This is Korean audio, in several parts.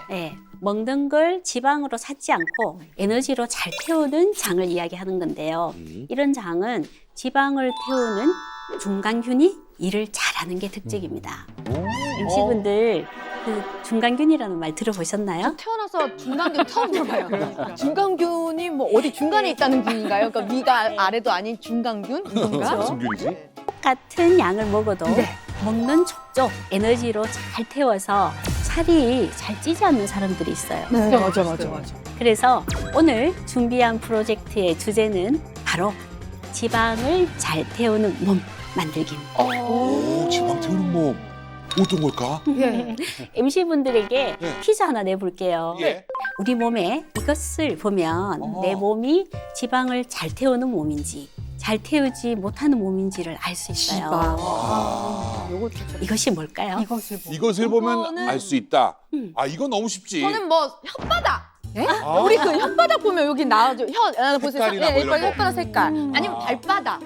네, 먹는 걸 지방으로 삭지 않고 에너지로 잘 태우는 장을 이야기하는 건데요. 이런 장은 지방을 태우는 중간균이 일을 잘하는 게 특징입니다. MC분들 그 중간균이라는 말 들어보셨나요? 태어나서 중간균 처음 들어봐요. 중간균이 뭐 어디 중간에 있다는 균인가요? 그러니까 위가 아래도 아닌 중간균? 이건가? 무슨 균이지? 똑같은 양을 먹어도 네. 먹는 족족 에너지로 잘 태워서 살이 잘 찌지 않는 사람들이 있어요. 네, 맞아. 그래서 오늘 준비한 프로젝트의 주제는 바로 지방을 잘 태우는 몸 만들기입니다. 오, 지방 태우는 몸. 어떤 걸까? 예. MC분들에게 네. 퀴즈 하나 내볼게요. 예. 우리 몸에 이것을 보면 내 몸이 지방을 잘 태우는 몸인지 잘 태우지 못하는 몸인지를 알 수 있어요. 아, 이것이 뭘까요? 이것을 보면 이거는- 알 수 있다. 아, 이건 너무 쉽지. 저는 뭐 혓바닥. 아, 우리 그 혓바닥 보면 여기 나와죠. 보세요. 색깔이나 뭐 이런 거. 혓바닥 색깔. 아니면 발바닥.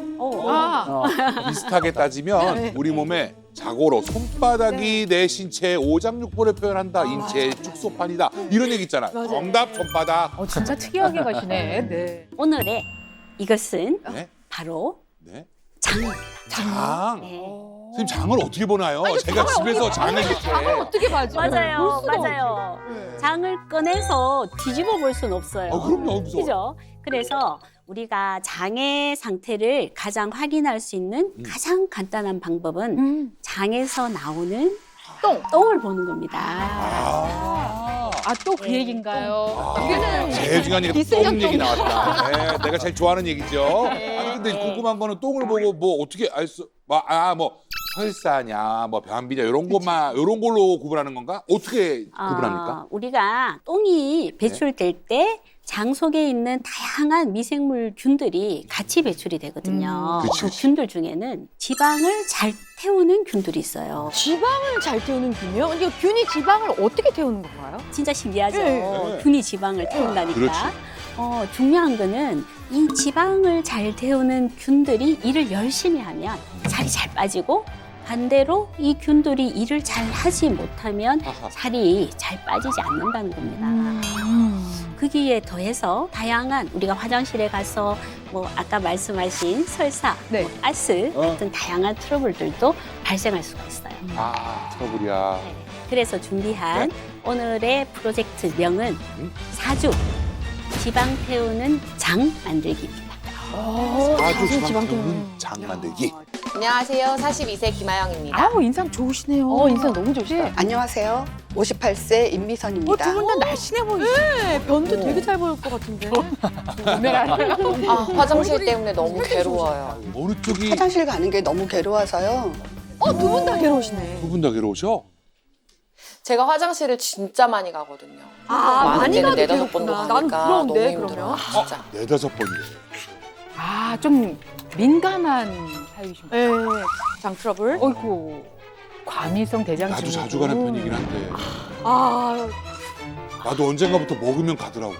비슷하게 따지면 우리 몸의 자고로 손바닥이 내 신체의 오장육부를 표현한다. 인체의 축소판이다. 이런 얘기 있잖아. 정답 손바닥. 진짜 특이하게 가시네. 네. 오늘의 이것은 네. 바로 네. 장입니다. 장. 네. 선생님 장을 어떻게 보나요? 제가 집에서 장을 이렇게. 어떻게 봐죠? 맞아요, 맞아요. 장을 꺼내서 뒤집어 볼 수는 없어요. 그럼요. 무서워. 그죠? 그래서 우리가 장의 상태를 가장 확인할 수 있는 가장 간단한 방법은 장에서 나오는 똥을 보는 겁니다. 아, 또 그 얘기인가요? 제일 중요한 얘기가 똥 얘기 나왔다. 네, 내가 제일 좋아하는 얘기죠. 아니 근데 궁금한 거는 똥을 보고 뭐 어떻게 알 수? 뭐 설사냐, 뭐 변비냐 이런 것만 이런 걸로 구분하는 건가? 어떻게 구분합니까? 우리가 똥이 배출될 때 장 속에 있는 다양한 미생물균들이 같이 배출이 되거든요. 그치, 그 그치. 균들 중에는 지방을 잘 태우는 균들이 있어요. 지방을 잘 태우는 균이요? 이게 균이 지방을 어떻게 태우는 건가요? 진짜 신기하죠? 네. 균이 지방을 태운다니까. 그렇지. 중요한 거는 이 지방을 잘 태우는 균들이 일을 열심히 하면 살이 잘 빠지고 반대로 이 균들이 일을 잘 하지 못하면 아하. 살이 잘 빠지지 않는다는 겁니다. 거기에 더해서 다양한 우리가 화장실에 가서 뭐 아까 말씀하신 설사, 네. 뭐 가스 같은 다양한 트러블들도 발생할 수가 있어요. 트러블이야. 네. 그래서 준비한 오늘의 프로젝트 명은 사주 지방 태우는 장 만들기입니다. 아주 지방 태우는 장 만들기. 안녕하세요. 42세 김아영입니다. 아우, 인상 좋으시네요. 인상 너무 좋으시다. 안녕하세요. 58세 임미선입니다. 두 분 다 날씬해 보이시죠? 네, 변도 되게 잘 보일 것 같은데. 화장실 때문에 너무 괴로워요. 어느 쪽이 화장실 가는 게 너무 괴로워서요. 두 분 다 괴로우시네. 두 분 다 괴로우셔? 제가 화장실을 진짜 많이 가거든요. 많이 가도 네다섯 번도 괴롭구나. 가니까 나는 부러운데, 너무 힘들어요. 그러면. 진짜. 네다섯 번이래. 아, 좀 민감한 타입이신가요? 네, 장 트러블. 어이구, 과민성 대장증. 나도 자주 가는 편이긴 한데 아, 나도 언젠가부터 먹으면 가더라고.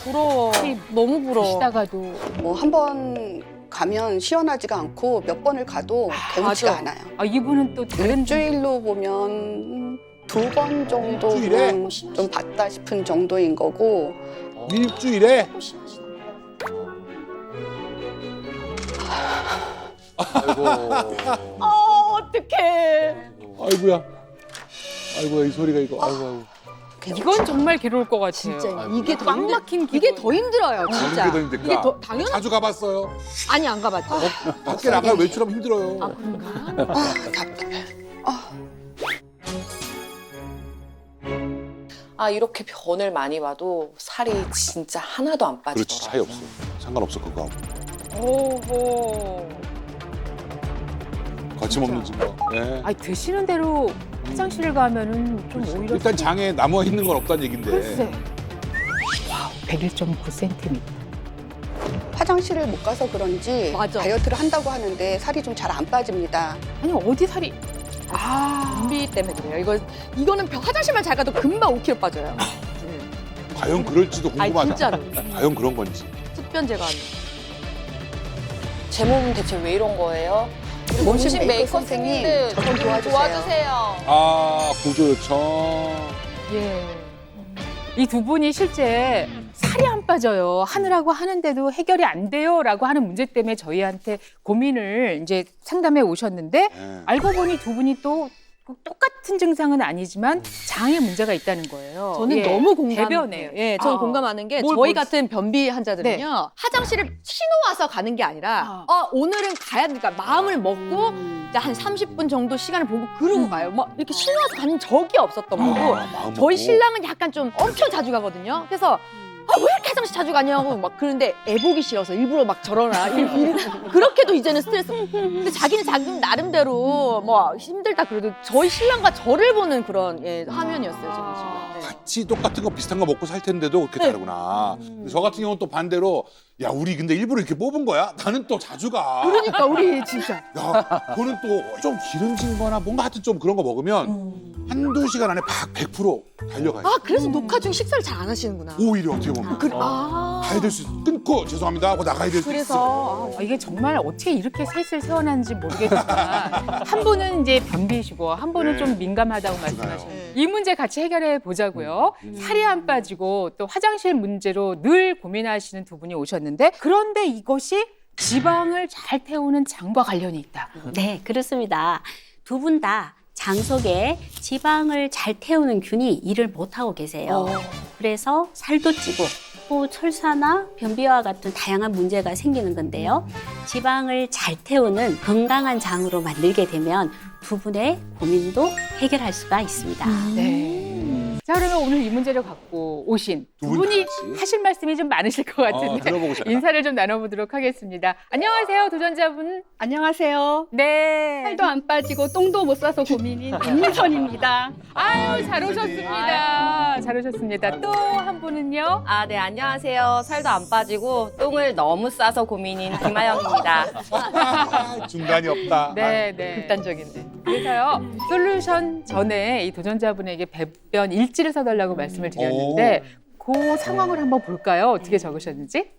부러워. 너무 부러워. 드시다가도 뭐 한 번 가면 시원하지가 않고 몇 번을 가도 개운치가 맞아. 않아요. 이분은 또 다른 일주일로 보면 2번 정도 일주일에? 그냥 좀 받다 싶은 정도인 거고 일주일에? 아이고. 어떡해. 아이고야. 아이고야 이 소리가 이거. 아이고. 이건 정말 괴로울 것 같아요. 진짜 이게 더 꽉 힘들- 막힌 기분. 이게 더 힘들어요, 어느 진짜. 게 더 힘들까? 이게 더 당연한 자주 가봤어요. 아니 안 가봤죠. 밖에 나가 외출하면 힘들어요. 답답해. 이렇게 변을 많이 봐도 살이 진짜 하나도 안 빠지더라고요. 그렇지 차이 없어. 상관없어 그거. 오호. 같이 먹는 집 뭐. 네. 드시는 대로 화장실을 가면은 좀 오히려 일단 장에 남아 있는 건 없다는 얘긴데. 글쎄. 101.9cm. 화장실을 못 가서 그런지 맞아. 다이어트를 한다고 하는데 살이 좀 잘 안 빠집니다. 아니, 어디 살이. 변비 때문에 그래요. 이거는 화장실만 잘 가도 금방 5kg 빠져요. 과연 그럴지도 아니 궁금하다. 진짜로. 과연 그런 건지. 습변 제거하는. 제 몸은 대체 왜 이런 거예요? 문신 메이크업 선생님, 선생님 저 좀 도와주세요. 아, 구조 요청. 예. 이 두 분이 실제 살이 안 빠져요. 하느라고 하는데도 해결이 안 돼요라고 하는 문제 때문에 저희한테 고민을 이제 상담해 오셨는데 네. 알고 보니 두 분이 또 똑같은 증상은 아니지만 장에 문제가 있다는 거예요. 저는 예. 너무 공감해요. 대변에. 예, 저는 아. 공감하는 게 뭘 저희 볼 같은 변비 환자들은요. 네. 화장실을 쉬러 와서 가는 게 아니라 아. 오늘은 가야 되니까 마음을 먹고 이제 한 30분 정도 시간을 보고 그러고 가요. 막 이렇게 쉬러 와서 가는 적이 없었던 거고 마음 저희 먹고. 신랑은 약간 좀 엄청 자주 가거든요. 그래서 왜 이렇게 화장실 자주 가냐고 막 그러는데 애 보기 싫어서 일부러 막 저러나 그렇게도 이제는 스트레스. 근데 자기는 자기 나름대로 뭐 힘들다 그래도 저희 신랑과 저를 보는 그런 화면이었어요. 저는 지금. 네. 같이 똑같은 거 비슷한 거 먹고 살 텐데도 그렇게 다르구나. 근데 저 같은 경우는 또 반대로 야 우리 근데 일부러 이렇게 뽑은 거야? 나는 또 자주 가. 그러니까 우리 진짜. 야, 그거는 또 좀 기름진 거나 뭔가 하여튼 좀 그런 거 먹으면 한두 시간 안에 100% 달려가요. 아 그래서 녹화 중 식사를 잘 안 하시는구나. 오히려 어떻게 보면. 가야 될 수 있어. 끊고 죄송합니다 하고 나가야 될 수 있어. 그래서 이게 정말 어떻게 이렇게 셋을 세워놨는지 모르겠지만 한 분은 이제 변비시고 한 분은 네. 좀 민감하다고 말씀하셨는데 이 문제 같이 해결해 보자고요. 살이 안 빠지고 또 화장실 문제로 늘 고민하시는 두 분이 오셨는데 그런데 이것이 지방을 잘 태우는 장과 관련이 있다. 네, 그렇습니다. 두 분 다 장 속에 지방을 잘 태우는 균이 일을 못하고 계세요. 그래서 살도 찌고 또 설사나 변비와 같은 다양한 문제가 생기는 건데요. 지방을 잘 태우는 건강한 장으로 만들게 되면 두 분의 고민도 해결할 수가 있습니다. 네. 자, 그러면 오늘 이 문제를 갖고 오신 두 두 분이 같이? 하실 말씀이 좀 많으실 것 같은데 들어보고 싶다. 인사를 좀 나눠보도록 하겠습니다. 안녕하세요, 도전자분. 안녕하세요. 네. 살도 안 빠지고 똥도 못 싸서 고민인 임미선입니다. 아유, 잘 오셨습니다. 잘 오셨습니다. 또 한 분은요? 아, 네, 안녕하세요. 살도 안 빠지고 똥을 너무 싸서 고민인 김아영입니다. 중간이 없다. 네, 네. 극단적인데. 그래서요, 솔루션 전에 이 도전자분에게 배변 일지를 써달라고 말씀을 드렸는데 그 상황을 한번 볼까요? 어떻게 적으셨는지?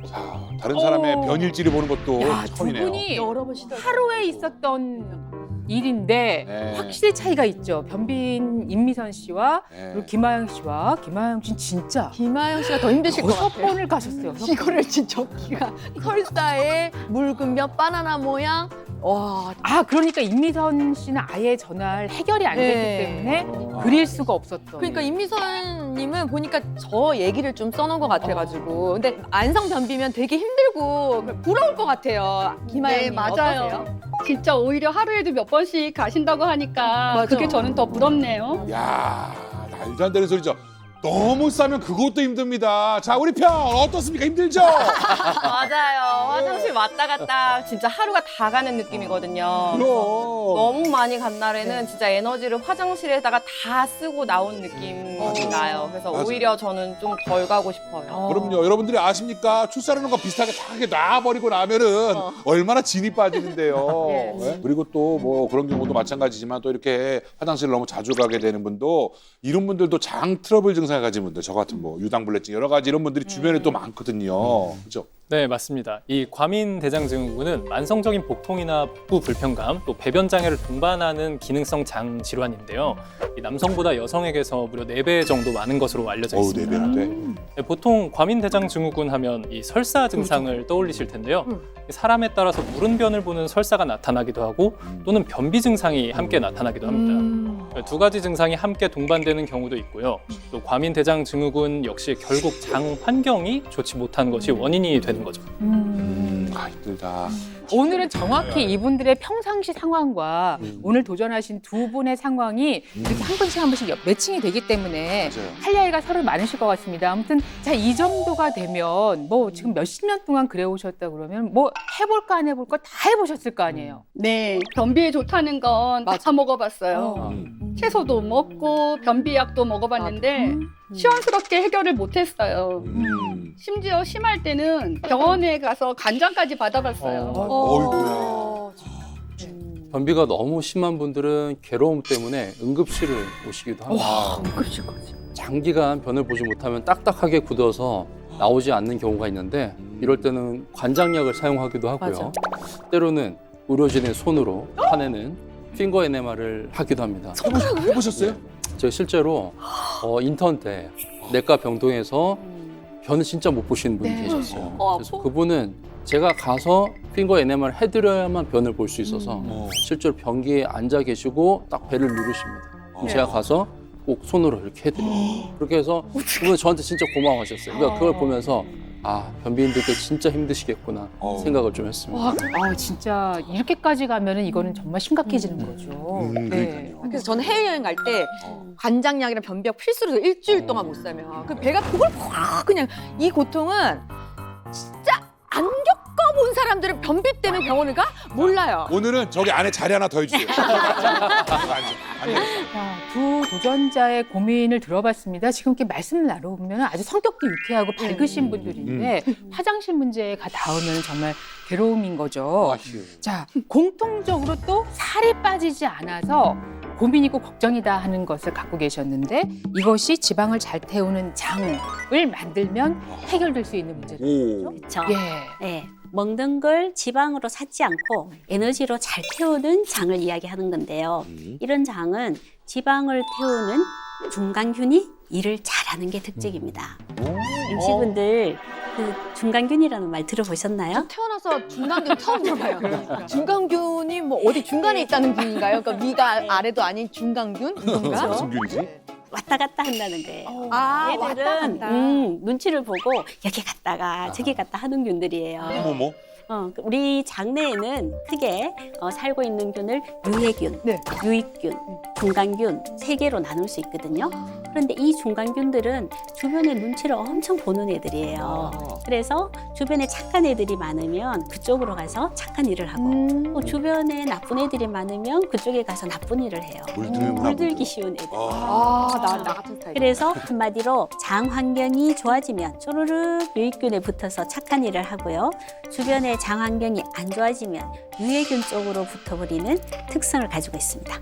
자, 다른 사람의 변일지를 보는 것도 야, 두 처음이네요. 분이 여러 번 시도. 하루에 있었던 일인데 네. 확실히 차이가 있죠. 변비인 임미선 씨와 네. 그리고 김아영 씨와 김아영 씨는 진짜 김아영 씨가 더 힘드실 것 6번을 가셨어요. 이거를 진짜 기가 설사에 묽은 몇 바나나 모양. 와. 아, 그러니까 임미선 씨는 아예 전날 해결이 안 됐기 네. 때문에 그릴 수가 없었던. 그러니까 임미선님은 보니까 저 얘기를 좀 써놓은 것 같아가지고. 근데 안성 변비면 되게 힘들고 부러울 것 같아요. 김아영님 네, 맞아요. 어떠세요? 진짜 오히려 하루에도 몇 번씩 가신다고 하니까 맞아. 그게 저는 더 부럽네요. 야, 말도 안 되는 소리죠. 너무 싸면 그것도 힘듭니다. 자, 우리 편 어떻습니까? 힘들죠? 맞아요. 화장실 왔다 갔다 진짜 하루가 다 가는 느낌이거든요. 그럼. 너무 많이 간 날에는 진짜 에너지를 화장실에다가 다 쓰고 나온 느낌이 나요. 그래서 맞아요. 오히려 저는 좀 덜 가고 싶어요. 그럼요. 여러분들이 아십니까? 출산하는 거 비슷하게 다 이렇게 놔버리고 나면은 얼마나 진이 빠지는데요. 예. 네? 그리고 또 뭐 그런 경우도 마찬가지지만 또 이렇게 화장실을 너무 자주 가게 되는 분도 이런 분들도 장 트러블 증상을 가진 분들, 저 같은 뭐 유당불내증 여러 가지 이런 분들이 주변에 또 많거든요. 그렇죠? 네, 맞습니다. 이 과민대장증후군은 만성적인 복통이나 복부 불편감, 또 배변 장애를 동반하는 기능성 장 질환인데요. 이 남성보다 여성에게서 무려 4배 정도 많은 것으로 알려져 어우, 있습니다. 내배나 돼. 네, 보통 과민대장증후군 하면 이 설사 증상을 떠올리실 텐데요. 사람에 따라서 무른 변을 보는 설사가 나타나기도 하고 또는 변비 증상이 함께 나타나기도 합니다. 두 가지 증상이 함께 동반되는 경우도 있고요. 또 과민대장증후군 역시 결국 장 환경이 좋지 못한 것이 원인이 되는 거죠. 힘들다. 오늘은 정확히 이분들의 평상시 상황과 오늘 도전하신 두 분의 상황이 이렇게 한 번씩 매칭이 되기 때문에 맞아요. 할 이야기가 서로 많으실 것 같습니다. 아무튼 자, 이 정도가 되면 뭐 지금 몇십 년 동안 그래 오셨다 그러면 뭐 해볼까 안 해볼까 다 해보셨을 거 아니에요. 네, 변비에 좋다는 건 다 먹어봤어요. 채소도 먹고 변비약도 먹어봤는데 시원스럽게 해결을 못했어요. 심지어 심할 때는 병원에 가서 간장까지 받아봤어요. 어이구야. 변비가 너무 심한 분들은 괴로움 때문에 응급실을 오시기도 합니다. 장기간 변을 보지 못하면 딱딱하게 굳어서 나오지 않는 경우가 있는데 이럴 때는 관장약을 사용하기도 하고요. 때로는 의료진의 손으로 파내는 핑거 에네마를 하기도 합니다. 해보셨어요? 제가 실제로 인턴 때 내과 병동에서 변을 진짜 못 보시는 분이 계셨어요. 그래서 그분은 제가 가서 핑거 에네마를 해드려야만 변을 볼 수 있어서 실제로 변기에 앉아 계시고 딱 배를 누르십니다. 그럼 제가 가서 꼭 손으로 이렇게 해드려요. 그렇게 해서 그분은 저한테 진짜 고마워하셨어요. 그러니까 그걸 보면서 아, 변비인들께 진짜 힘드시겠구나 생각을 좀 했습니다. 아, 진짜 이렇게까지 가면은 이거는 정말 심각해지는 거죠. 네. 그러니까요. 그래서 저는 해외여행 갈 때 관장약이랑 변비약 필수로 일주일 동안 못 살면 그 배가 그걸 확 그냥 이 고통은 진짜 안 겪어본 사람들은 변비 때문에 병원을 가? 몰라요. 오늘은 저기 안에 자리 하나 더 해주세요. 자, 두 도전자의 고민을 들어봤습니다. 지금 이렇게 말씀을 나눠보면 아주 성격도 유쾌하고 밝으신 분들인데 화장실 문제가 닿으면 정말 괴로움인 거죠. 자, 공통적으로 또 살이 빠지지 않아서 고민이고 걱정이다 하는 것을 갖고 계셨는데 이것이 지방을 잘 태우는 장을 만들면 해결될 수 있는 문제죠. 그렇죠. 예. 네. 먹는 걸 지방으로 삭지 않고 에너지로 잘 태우는 장을 이야기하는 건데요. 이런 장은 지방을 태우는 중간균이 일을 잘하는 게 특징입니다. MC분들 그 중간균이라는 말 들어보셨나요? 태어나서 중간균 처음 들어봐요. 중간균이 뭐 어디 중간에 있다는 균인가요? 그러니까 위가 아래도 아닌 중간균? 이건가? 무슨 균이지? 왔다 갔다 한다는 거예요. 아, 왔다 얘들은 갔다. 눈치를 보고 여기 갔다가 저기 갔다 하는 균들이에요. 어머. 우리 장내에는 크게 살고 있는 균을 유해균, 유익균, 중간균 3개로 나눌 수 있거든요. 그런데 이 중간균들은 주변의 눈치를 엄청 보는 애들이에요. 그래서 주변에 착한 애들이 많으면 그쪽으로 가서 착한 일을 하고 또 주변에 나쁜 애들이 많으면 그쪽에 가서 나쁜 일을 해요. 물들기 쉬운 애들. 나 같은 스타일. 그래서 한마디로 장 환경이 좋아지면 쪼르륵 유익균에 붙어서 착한 일을 하고요. 주변의 장 환경이 안 좋아지면 유해균 쪽으로 붙어버리는 특성을 가지고 있습니다.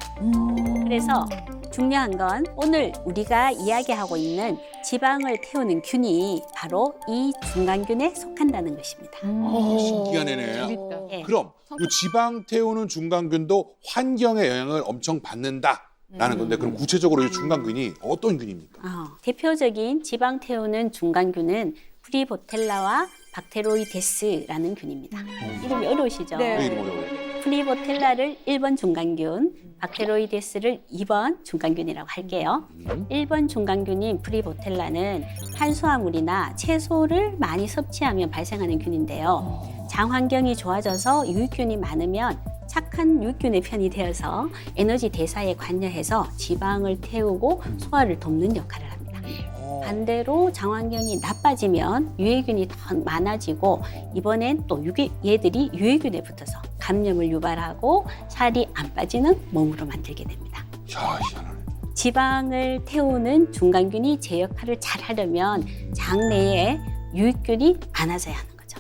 그래서 중요한 건 오늘 우리가 이야기하고 있는 지방을 태우는 균이 바로 이 중간균에 속한다는 것입니다. 신기한 애네. 재밌다. 예. 그럼 이 지방 태우는 중간균도 환경의 영향을 엄청 받는다라는 건데 그럼 구체적으로 이 중간균이 어떤 균입니까? 대표적인 지방 태우는 중간균은 프리보텔라와 박테로이데스라는 균입니다. 이름이 어려우시죠? 왜 이름 어려워요? 프리보텔라를 1번 중간균, 박테로이데스를 2번 중간균이라고 할게요. 1번 중간균인 프리보텔라는 탄수화물이나 채소를 많이 섭취하면 발생하는 균인데요. 장 환경이 좋아져서 유익균이 많으면 착한 유익균의 편이 되어서 에너지 대사에 관여해서 지방을 태우고 소화를 돕는 역할을 합니다. 반대로 장 환경이 나빠지면 유해균이 더 많아지고 이번엔 또 얘들이 유해균에 붙어서 감염을 유발하고 살이 안 빠지는 몸으로 만들게 됩니다. 야, 희한하네. 지방을 태우는 중간균이 제 역할을 잘 하려면 장 내에 유익균이 많아져야 하는 거죠.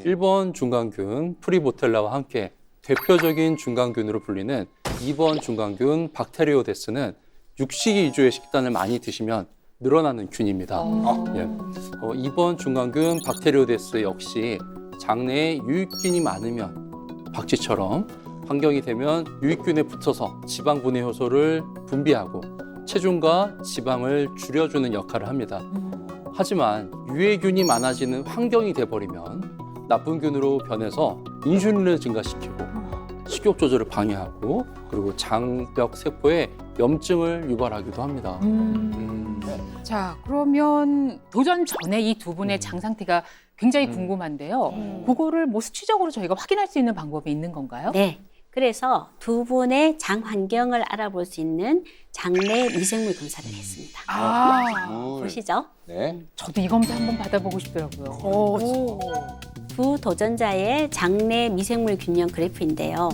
1번 중간균 프리보텔라와 함께 대표적인 중간균으로 불리는 2번 중간균 박테리오데스는 육식 위주의 식단을 많이 드시면 늘어나는 균입니다. 2번 중간균 박테리오데스 역시 장내에 유익균이 많으면 박쥐처럼 환경이 되면 유익균에 붙어서 지방 분해 효소를 분비하고 체중과 지방을 줄여주는 역할을 합니다. 하지만 유해균이 많아지는 환경이 돼버리면 나쁜 균으로 변해서 인슐린을 증가시키고 식욕 조절을 방해하고 그리고 장벽 세포에 염증을 유발하기도 합니다. 자, 그러면 도전 전에 이 두 분의 장 상태가 굉장히 궁금한데요. 그거를 뭐 수치적으로 저희가 확인할 수 있는 방법이 있는 건가요? 네. 그래서 두 분의 장 환경을 알아볼 수 있는 장내 미생물 검사를 했습니다. 보시죠. 네. 저도 이 검사 한번 받아보고 싶더라고요. 두 도전자의 장내 미생물 균형 그래프인데요.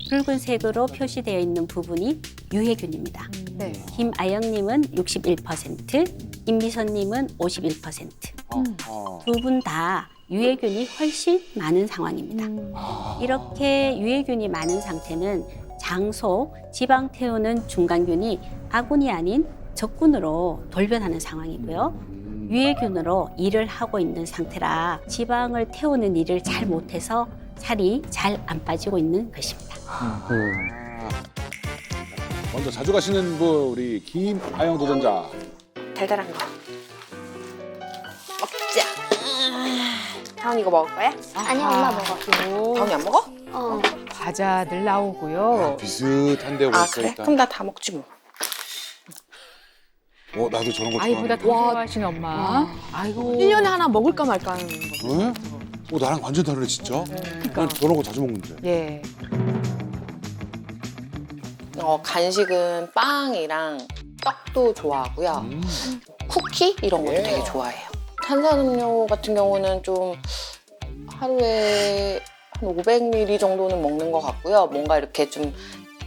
붉은색으로 표시되어 있는 부분이 유해균입니다. 네. 김아영님은 61%, 임미선님은 51%. 두 분 다 유해균이 훨씬 많은 상황입니다. 이렇게 유해균이 많은 상태는 장 속 지방 태우는 중간균이 아군이 아닌 적군으로 돌변하는 상황이고요. 유해균으로 일을 하고 있는 상태라 지방을 태우는 일을 잘 못해서 살이 잘 안 빠지고 있는 것입니다. 먼저 자주 가시는 분 우리 김아영 도전자. 달달한 거. 먹자. 다운 이거 먹을 거야? 아니 엄마 먹어. 다운이 안 먹어? 어. 과자들 나오고요. 비슷한데 아 벌써 그래? 일단. 그럼 나 다 먹지 뭐. 나도 저런 거 아이보다 좋아하는데. 더 좋아하시는 엄마. 아이고. 1년에 하나 먹을까 말까 하는 거. 응? 나랑 완전 다르네 진짜. 난 저런 거 자주 먹는데. 예. 간식은 빵이랑 떡도 좋아하고요. 쿠키 이런 것도 되게 좋아해요. 탄산음료 같은 경우는 좀 하루에 한 500ml 정도는 먹는 것 같고요. 뭔가 이렇게 좀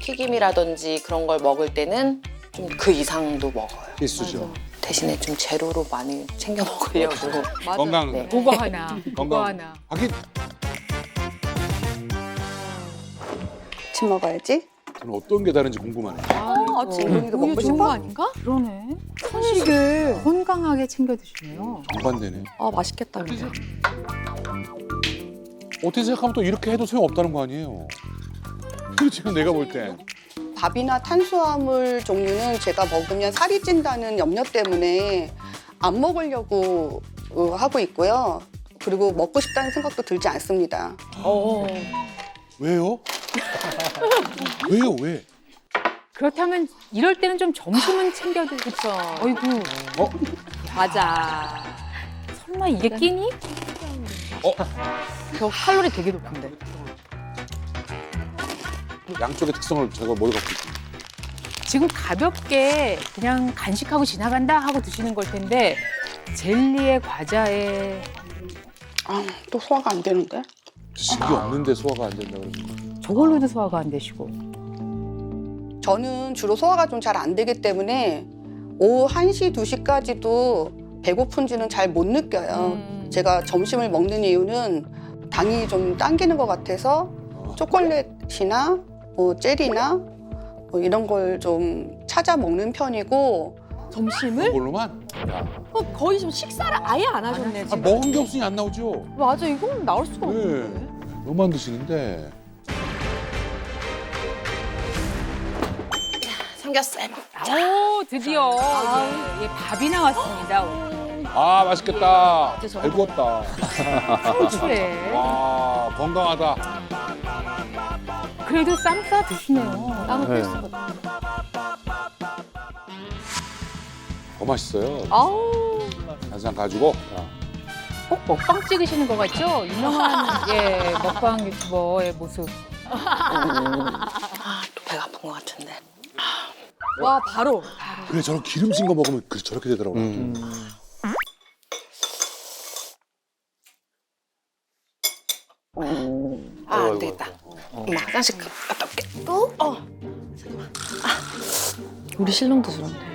튀김이라든지 그런 걸 먹을 때는 좀 그 이상도 먹어요. 필수죠. 대신에 좀 재료로 많이 챙겨 먹으려고. 건강. 네. 그거 하나. 그거 건강. 하나. 하긴 아침 먹어야지. 저는 어떤 게 다른지 궁금하네요. 지금 이거 먹고 좋은 거 싶어? 아닌가? 그러네. 한식을 건강하게 챙겨 드시네요. 정반대네. 아 맛있겠다 근데. 어떻게 생각하면 또 이렇게 해도 소용없다는 거 아니에요. 지금 내가 볼 때. 밥이나 탄수화물 종류는 제가 먹으면 살이 찐다는 염려 때문에 안 먹으려고 하고 있고요. 그리고 먹고 싶다는 생각도 들지 않습니다. 왜요? 왜요? 왜? 그렇다면 이럴 때는 좀 점심은 챙겨 드십시오. 어이구. 맞아. 설마 이게 끼니? 저 칼로리 되게 높은데. 양쪽의 특성을 제가 모두 갖고 있습니다. 지금 가볍게 그냥 간식하고 지나간다 하고 드시는 걸 텐데 젤리에 과자에 또 소화가 안 되는데? 식이 없는데 소화가 안 된다 그러면. 저걸로도 소화가 안 되시고. 저는 주로 소화가 좀 잘 안 되기 때문에 오후 1시, 2시까지도 배고픈지는 잘 못 느껴요. 제가 점심을 먹는 이유는 당이 좀 당기는 것 같아서 초콜릿이나 뭐 젤이나 뭐 이런 걸 좀 찾아 먹는 편이고 점심을? 그걸로만? 야, 거의 좀 식사를 아예 안 하셨네 지금. 먹은 게 없으니 안 나오죠. 맞아 이건 나올 수가 네. 없는데. 너만 드시는데. 삼겹살 먹자. 오, 드디어 예, 밥이 나왔습니다. 아 맛있겠다. 잘 구웠다. 그래. 와 건강하다. 그래도 쌈 싸 드시네요. 땀을 네. 뺄 수가 없어. 더 맛있어요. 아우. 한상 가지고. 꼭 먹방 찍으시는 것 같죠? 유명한 예, 먹방 유튜버의 모습. 또 배가 아픈 것 같은데. 와 바로. 그래 저런 기름진 거 먹으면 저렇게 되더라고요. 안 되겠다. 엄마 화장실 갔다 올게. 우리 신랑도 저런데.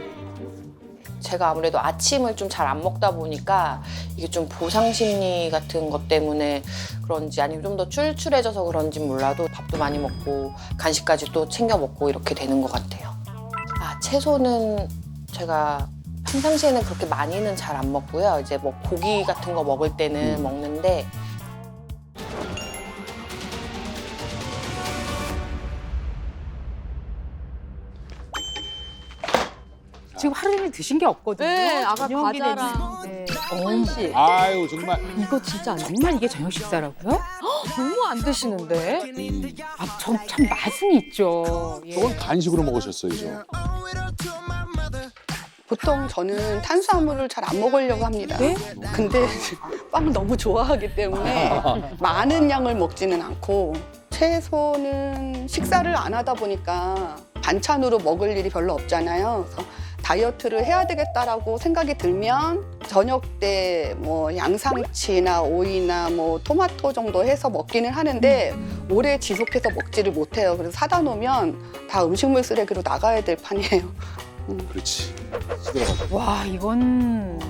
제가 아무래도 아침을 좀 잘 안 먹다 보니까 이게 좀 보상 심리 같은 것 때문에 그런지 아니면 좀 더 출출해져서 그런지 몰라도 밥도 많이 먹고 간식까지 또 챙겨 먹고 이렇게 되는 것 같아요. 채소는 제가 평상시에는 그렇게 많이는 잘 안 먹고요. 이제 뭐 고기 같은 거 먹을 때는 먹는데 지금 하루 종일 드신 게 없거든요. 네, 아까 저녁이 과자랑 됐는데. 한식. 아유 정말. 이거 진짜 안 돼. 정말 이게 저녁 식사라고요? 너무 안 드시는데. 참 맛은 있죠. 예. 저건 간식으로 먹으셨어요. 보통 저는 탄수화물을 잘 안 먹으려고 합니다. 근데 빵 너무 좋아하기 때문에 많은 양을 먹지는 않고 채소는 식사를 안 하다 보니까 반찬으로 먹을 일이 별로 없잖아요. 그래서 다이어트를 해야 되겠다라고 생각이 들면 저녁 때 뭐 양상치나 오이나 뭐 토마토 정도 해서 먹기는 하는데 오래 지속해서 먹지를 못해요. 그래서 사다 놓으면 다 음식물 쓰레기로 나가야 될 판이에요. 그렇지. 시들어가지고. 와, 이건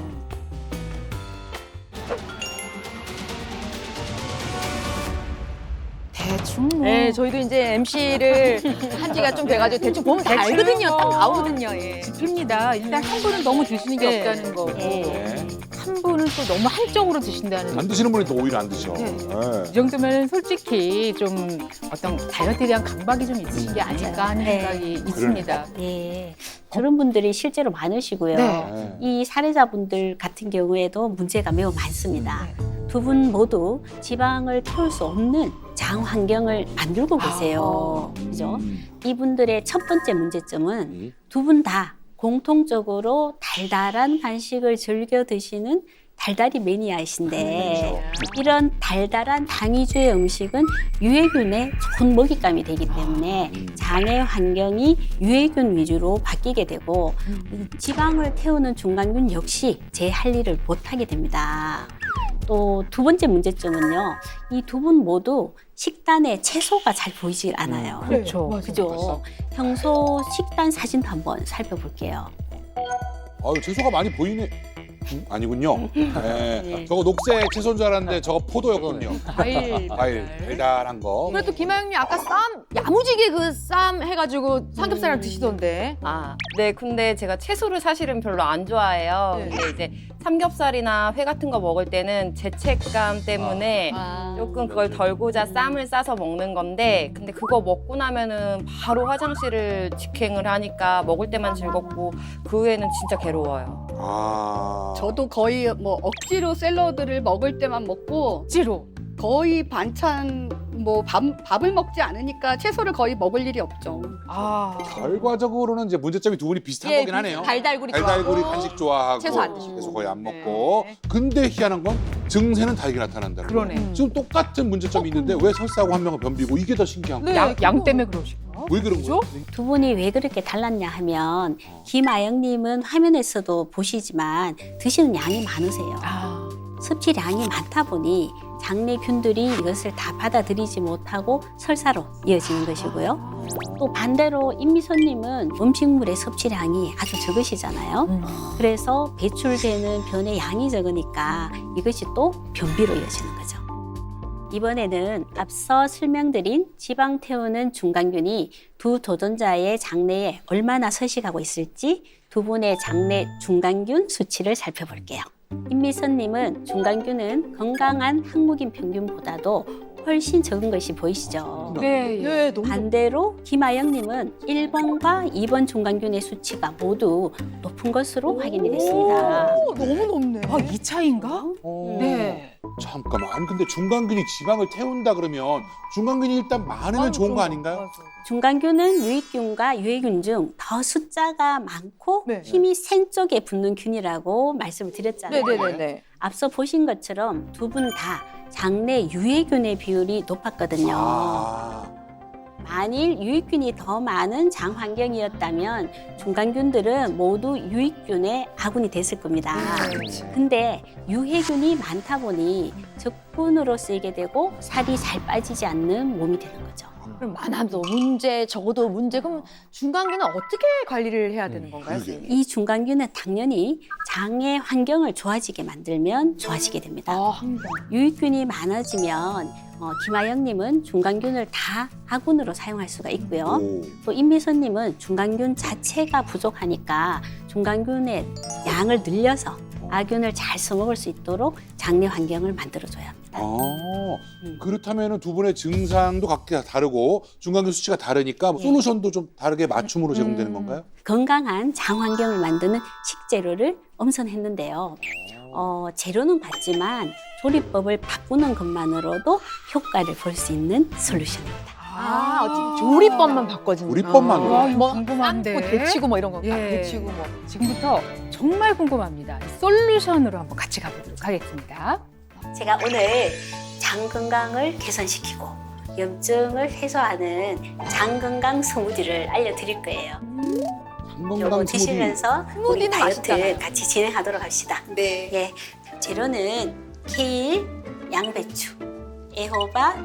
대충 뭐. 네, 저희도 이제 MC를 한 지가 좀 돼가지고 대충 보면 다 알거든요. 딱 나오거든요. 예. 짚힙니다. 일단 한 분은 너무 드시는 게 네. 없다는 거고. 네. 한 분은 또 너무 한쪽으로 드신다는. 안 드시는 분이 또 오히려 안 드셔. 네. 네. 이 정도면 솔직히 좀 어떤 다이어트에 대한 강박이 좀 있으신 게 아닐까 하는 네. 생각이 있습니다. 네. 그런 분들이 실제로 많으시고요. 네. 이 사례자분들 같은 경우에도 문제가 매우 많습니다. 두 분 모두 지방을 태울 수 없는 장 환경을 만들고 계세요. 그죠? 이분들의 첫 번째 문제점은 두 분 다 공통적으로 달달한 간식을 즐겨 드시는 달달이 매니아이신데 이런 달달한 당위주의 음식은 유해균의 좋은 먹잇감이 되기 때문에 장의 환경이 유해균 위주로 바뀌게 되고 지방을 태우는 중간균 역시 제 할 일을 못하게 됩니다. 또 두 번째 문제점은요. 이 두 분 모두 식단에 채소가 잘 보이질 않아요. 그렇죠. 그죠? 평소 식단 사진도 한번 살펴볼게요. 아유, 채소가 많이 보이네. 아니군요. 네. 저거 녹색 채소인 줄 알았는데 저거 포도였군요. 과일 달달한 거. 그래도 김하영님 아까 쌈 야무지게 그 쌈 해가지고 삼겹살이랑 드시던데. 아, 네. 근데 제가 채소를 사실은 별로 안 좋아해요. 네. 근데 이제 삼겹살이나 회 같은 거 먹을 때는 죄책감 때문에 조금 그걸 덜고자 쌈을 싸서 먹는 건데, 근데 그거 먹고 나면은 바로 화장실을 직행을 하니까 먹을 때만 즐겁고 그 후에는 진짜 괴로워요. 저도 거의 뭐 억지로 샐러드를 먹을 때만 먹고 억지로. 거의 반찬 뭐 밥을 먹지 않으니까 채소를 거의 먹을 일이 없죠. 결과적으로는 이제 문제점이 두 분이 비슷한 예, 거긴 하네요. 달달구리 달달구리 좋아하고 간식 좋아하고 채소 안 드시고. 채소 거의 안 먹고. 근데 희한한 건 증세는 다르게 나타난다는 거예요. 그러네. 지금 똑같은 문제점이 있는데 왜 설사하고 한 명은 변비고 이게 더 신기한 거예요. 양 때문에 그러시나? 왜 그런 거죠? 두 분이 왜 그렇게 달랐냐 하면 김아영님은 화면에서도 보시지만 드시는 양이 많으세요. 섭취량이 많다 보니 장내균들이 이것을 다 받아들이지 못하고 설사로 이어지는 것이고요. 또 반대로 임미선님은 음식물의 섭취량이 아주 적으시잖아요. 그래서 배출되는 변의 양이 적으니까 이것이 또 변비로 이어지는 거죠. 이번에는 앞서 설명드린 지방 태우는 중간균이 두 도전자의 장내에 얼마나 서식하고 있을지 두 분의 장내 중간균 수치를 살펴볼게요. 임미선님은 중간균은 건강한 한국인 평균보다도 훨씬 적은 것이 보이시죠? 네. 너무 반대로 김아영님은 1번과 2번 중간균의 수치가 모두 높은 것으로 확인이 됐습니다. 너무 높네. 이 차이인가? 네. 잠깐만. 아니 근데 중간균이 지방을 태운다 그러면 중간균이 일단 많으면 좋은 거 아닌가요? 중간균은 유익균과 유해균 중 더 숫자가 많고 네. 힘이 센 쪽에 붙는 균이라고 말씀을 드렸잖아요. 네네네. 앞서 보신 것처럼 두 분 다 장내 유해균의 비율이 높았거든요. 만일 유익균이 더 많은 장 환경이었다면 중간균들은 모두 유익균의 아군이 됐을 겁니다. 근데 유해균이 많다 보니 적군으로 쓰이게 되고 살이 잘 빠지지 않는 몸이 되는 거죠. 그럼 많아도 문제, 적어도 문제. 그럼 중간균은 어떻게 관리를 해야 되는 건가요, 선생님? 이 중간균은 당연히 장의 환경을 좋아지게 만들면 좋아지게 됩니다. 유익균이 많아지면 김아영님은 중간균을 다 아군으로 사용할 수가 있고요. 또 임미선님은 중간균 자체가 부족하니까 중간균의 양을 늘려서 아균을 잘 써먹을 수 있도록 장내 환경을 만들어줘야 합니다. 그렇다면 두 분의 증상도 각기 다르고 중간균 수치가 다르니까 솔루션도 좀 다르게 맞춤으로 제공되는 건가요? 건강한 장 환경을 만드는 식재료를 엄선했는데요. 재료는 같지만 조리법을 바꾸는 것만으로도 효과를 볼 수 있는 솔루션입니다. 어떻게 조리법만 바꿔주는 조리법만으로? 이거 궁금한데. 삶고 데치고 뭐 이런 거. 예. 데치고 뭐. 지금부터 정말 궁금합니다. 솔루션으로 한번 같이 가보도록 하겠습니다. 제가 오늘 장 건강을 개선시키고 염증을 해소하는 장 건강 스무디를 알려드릴 거예요. 요거 드시면서 우리 스무디는 다이어트 맛있잖아요. 같이 진행하도록 합시다. 네. 예, 재료는 케일, 양배추, 애호박,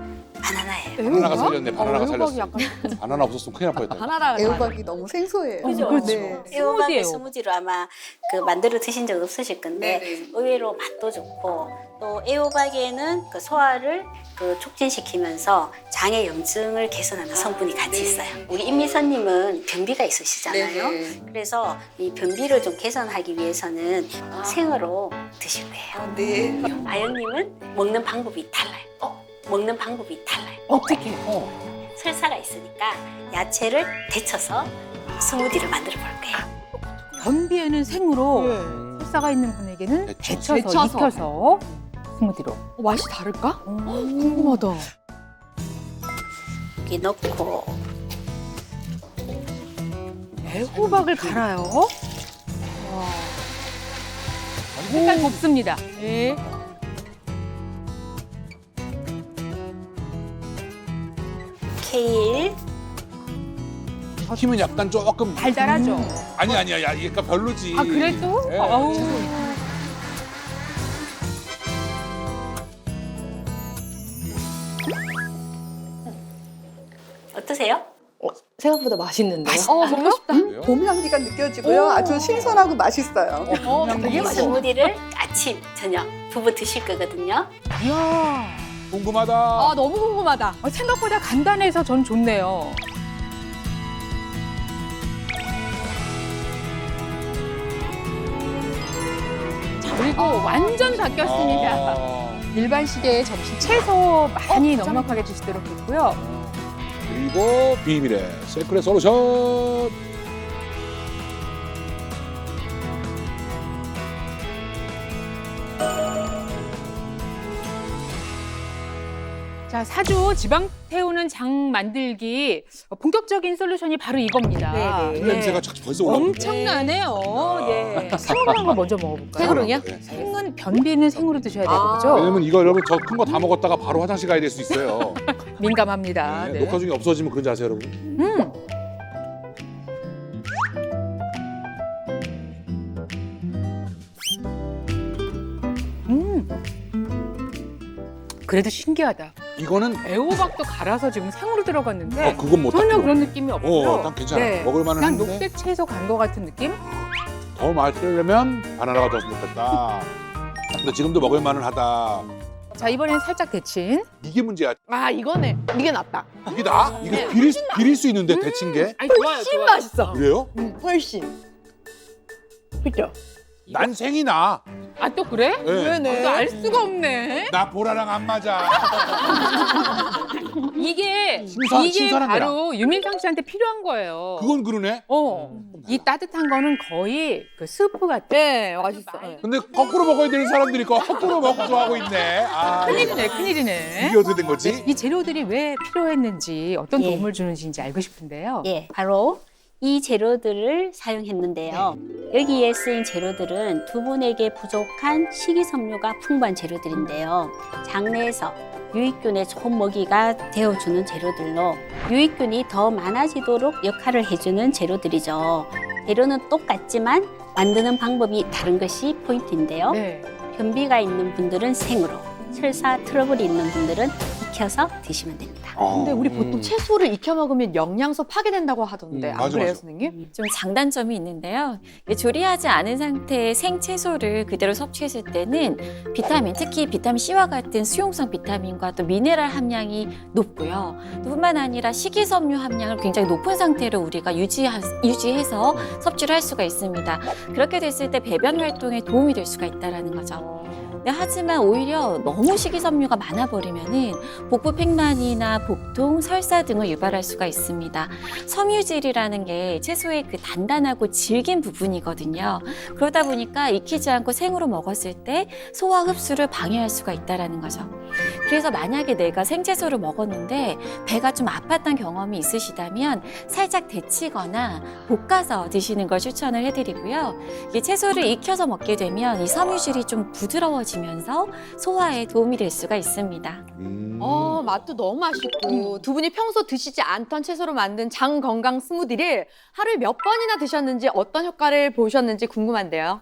바나나예요. 바나나가 살렸네. 바나나가 애호박이 살렸어. 약간 바나나 없었으면 큰일 날 뻔했다. 바나나가 애호박이 너무 생소해요. 그죠? 네. 애호박의 스무디로 아마 그 만들어 드신 적 없으실 건데 네네. 의외로 맛도 좋고 또 애호박에는 그 소화를 그 촉진시키면서 장의 염증을 개선하는 성분이 같이 있어요. 우리 임미선님은 변비가 있으시잖아요. 네네. 그래서 이 변비를 좀 개선하기 위해서는 생으로 드실 거예요. 네. 아영님은 먹는 방법이 달라요. 먹는 방법이 달라요. 어떻게? 설사가 있으니까 야채를 데쳐서 스무디를 만들어 볼 거예요. 변비에는 생으로 설사가 있는 분에게는 데쳐서 익혀서 스무디로. 맛이 다를까? 궁금하다. 여기 넣고 애호박을 갈아요. 색깔 곱습니다. 네. 케일, 익히면 약간 조금 달달하죠. 아니야. 약간 별로지. 아 그래도? 예. 아우. 어떠세요? 생각보다 맛있는데요. 먹고 싶다. 그래요? 봄 향기가 느껴지고요. 아주 신선하고 맛있어요. 되게 맛있어. 스무디를 아침, 저녁 두 번 드실 거거든요. 이야. 궁금하다. 아 너무 궁금하다. 생각보다 간단해서 전 좋네요. 자, 그리고 완전 바뀌었습니다. 아, 일반 시계에 점심 채소 많이 넉넉하게 드시도록 했고요. 그리고 비밀의 세크레 솔루션. 자, 사주 지방 태우는 장 만들기 본격적인 솔루션이 바로 이겁니다. 네, 이 냄새가 참 벌써 올라오네. 엄청나네요. 아. 네. 생으로 한거 먼저 먹어볼까요? 생으로요? 네. 생은 변비는 생으로 드셔야 되는 거죠? 왜냐면 이거 여러분 저 큰 거 다 먹었다가 바로 화장실 가야 될 수 있어요. 민감합니다. 네, 네. 녹화 중에 없어지면 그런지 아세요, 여러분? 그래도 신기하다. 이거는 애호박도 갈아서 지금 생으로 들어갔는데 그건 못 전혀 닦고. 그런 느낌이 없고요. 난 괜찮아. 네. 먹을 만은 그냥 한데 녹색 채소 간 거 같은 느낌? 더 맛있으려면 바나나가 더 좋겠다. 근데 지금도 먹을 만은 하다. 자, 이번엔 살짝 데친. 이게 문제야. 아 이거네. 이게 낫다. 이게 나? 이게 비릴 수 있는데 데친 게? 아니, 좋아요. 훨씬 맛있어. 그래요? 훨씬. 그죠? 난 생이 나. 아, 또 그래? 네. 또 알 수가 없네. 나 보라랑 안 맞아. 이게 신선한 바로 유민상 씨한테 필요한 거예요. 그건 그러네. 이 따뜻한 거는 거의 그 스프 같아. 네 맛있어. 네. 근데 거꾸로 먹어야 되는 사람들이 거꾸로 먹고 하고 있네. 아, 큰일이네, 큰일이네. 이게 어떻게 된 거지? 이 재료들이 왜 필요했는지 어떤 예. 도움을 주는지 알고 싶은데요. 예, 바로 이 재료들을 사용했는데요. 여기에 쓰인 재료들은 두 분에게 부족한 식이섬유가 풍부한 재료들인데요. 장내에서 유익균의 좋은 먹이가 되어주는 재료들로 유익균이 더 많아지도록 역할을 해주는 재료들이죠. 재료는 똑같지만 만드는 방법이 다른 것이 포인트인데요. 네. 변비가 있는 분들은 생으로, 설사 트러블이 있는 분들은 익혀서 드시면 됩니다. 근데 우리 보통 채소를 익혀 먹으면 영양소 파괴된다고 하던데 안 맞아, 그래요, 맞아. 선생님? 좀 장단점이 있는데요. 조리하지 않은 상태의 생채소를 그대로 섭취했을 때는 비타민, 특히 비타민 C와 같은 수용성 비타민과 또 미네랄 함량이 높고요. 또 뿐만 아니라 식이섬유 함량을 굉장히 높은 상태로 우리가 유지해서 섭취를 할 수가 있습니다. 그렇게 됐을 때 배변 활동에 도움이 될 수가 있다는 거죠. 네, 하지만 오히려 너무 식이섬유가 많아버리면은 복부 팽만이나 복통, 설사 등을 유발할 수가 있습니다. 섬유질이라는 게 채소의 그 단단하고 질긴 부분이거든요. 그러다 보니까 익히지 않고 생으로 먹었을 때 소화 흡수를 방해할 수가 있다는 거죠. 그래서 만약에 내가 생채소를 먹었는데 배가 좀 아팠던 경험이 있으시다면 살짝 데치거나 볶아서 드시는 걸 추천을 해드리고요. 이 채소를 익혀서 먹게 되면 이 섬유질이 좀 부드러워지거든요. 좋아지면서 소화에 도움이 될 수가 있습니다. 맛도 너무 맛있고 두 분이 평소 드시지 않던 채소로 만든 장 건강 스무디를 하루에 몇 번이나 드셨는지 어떤 효과를 보셨는지 궁금한데요.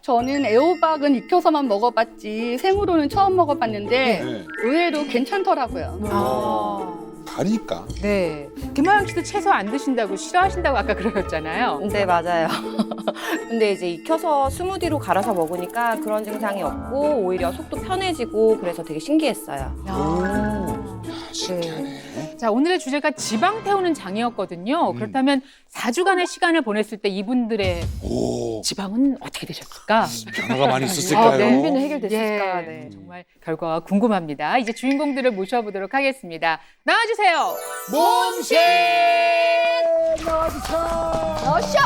저는 애호박은 익혀서만 먹어봤지 생으로는 처음 먹어봤는데 네. 의외로 괜찮더라고요. 다르니까. 네. 김하영 씨도 채소 안 드신다고 싫어하신다고 아까 그러셨잖아요. 네, 맞아요. 근데 이제 익혀서 스무디로 갈아서 먹으니까 그런 증상이 없고 오히려 속도 편해지고 그래서 되게 신기했어요. 신기하네. 자, 오늘의 주제가 지방 태우는 장이었거든요. 그렇다면 4주간의 시간을 보냈을 때 이분들의 오, 지방은 어떻게 되셨을까? 변화가 많이 있었을까요? 네. 고민은 해결됐을까? 예, 네. 정말 결과가 궁금합니다. 이제 주인공들을 모셔보도록 하겠습니다. 나와주세요. 몸쉐 어쇼! 어쇼!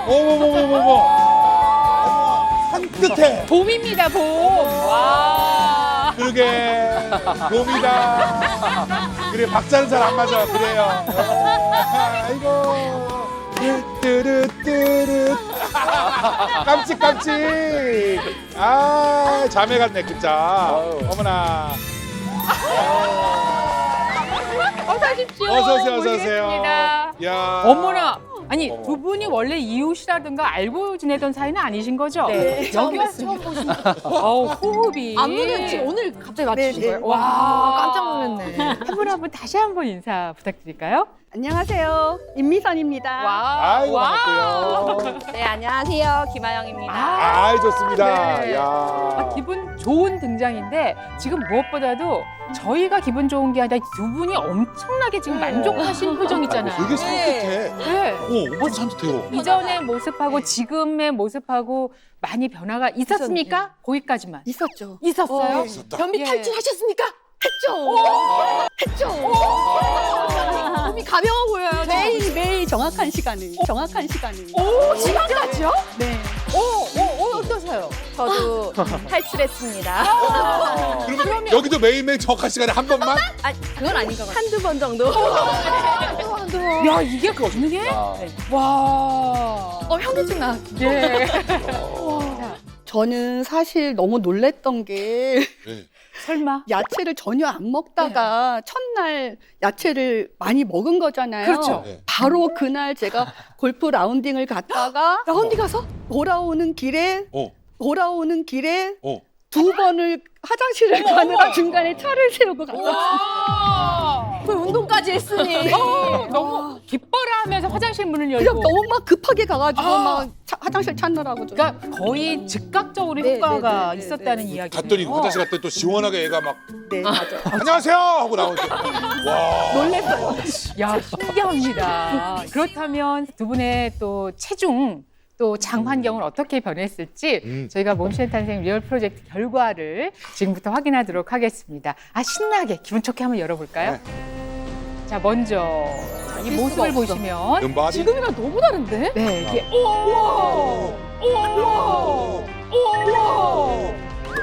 어머머머머머. 산뜻해. 봄입니다, 봄. 와. 그러게 봄이다. 그래 박자는 잘 안 맞아. 그래요. 아이고. 뚜루뚜루. 깜찍깜찍. 아 자매 같네 진짜. 어머나. 어서 오십시오. 어서 오세요. 어서 오세요. 모시겠습니다. 야. 어머나. 아니, 두 분이 원래 이웃이라든가 알고 지내던 사이는 아니신 거죠? 네, 여기 와서 처음 보신 호흡이. 안무는 지금 오늘 갑자기 맞추신 네, 네. 거예요? 와, 깜짝 놀랐네. 한 분 한 분 다시 한번 인사 부탁드릴까요? 안녕하세요. 임미선입니다. 와. 아이고 반갑고요. 네, 안녕하세요. 김하영입니다. 아이 좋습니다. 네. 야. 기분 좋은 등장인데 지금 무엇보다도 저희가 기분 좋은 게 아니라 두 분이 엄청나게 지금 만족하신 표정 있잖아요. 되게 산뜻해. 네. 엄청 산뜻해요. 이전의 모습하고 지금의 모습하고 많이 변화가 있었습니까? 거기까지만. 있었죠. 있었어요? 있었다. 변비 예. 탈출하셨습니까? 했죠. 했죠. 몸이 가벼워 보여요. 매일 정확한 시간을. 오, 지금까지요? 네. 어떠세요? 저도 탈출했습니다. 그러면 여기도 매일매일 정확한 시간에 한 번만? 그건 아닌 것 같아요. 한두 번 정도. 야, 이게 가능해? 야. 와. 현기증 나. 예. 저는 사실 너무 놀랬던 게 네. 설마? 야채를 전혀 안 먹다가 첫날 야채를 많이 먹은 거잖아요. 그렇죠. 네. 바로 그날 제가 골프 라운딩을 갔다가 라운딩 가서? 돌아오는 길에 어. 두 번을 화장실을 가느라 중간에 차를 세우고 갔어요. 그 운동까지 했으니. 너무 기뻐라 하면서 화장실 문을 열고. 그냥 너무 막 급하게 가가지고 막 화장실 찾느라고 좀. 그러니까 거의 즉각적으로 네, 효과가 네, 네, 있었다는 네. 이야기네요. 갔더니 화장실 갔더니 또 시원하게 애가 막 네, 맞아요. 안녕하세요 하고 나오죠. 와. 놀랬어요. 야, 신기합니다. 그렇다면 두 분의 또 체중 또 장 환경은 어떻게 변했을지 저희가 몸실 탄생 리얼 프로젝트 결과를 지금부터 확인하도록 하겠습니다. 아, 신나게 기분 좋게 한번 열어볼까요? 자, 먼저 이 모습을 보시면 은바디. 지금이랑 너무 다른데? 네, 이게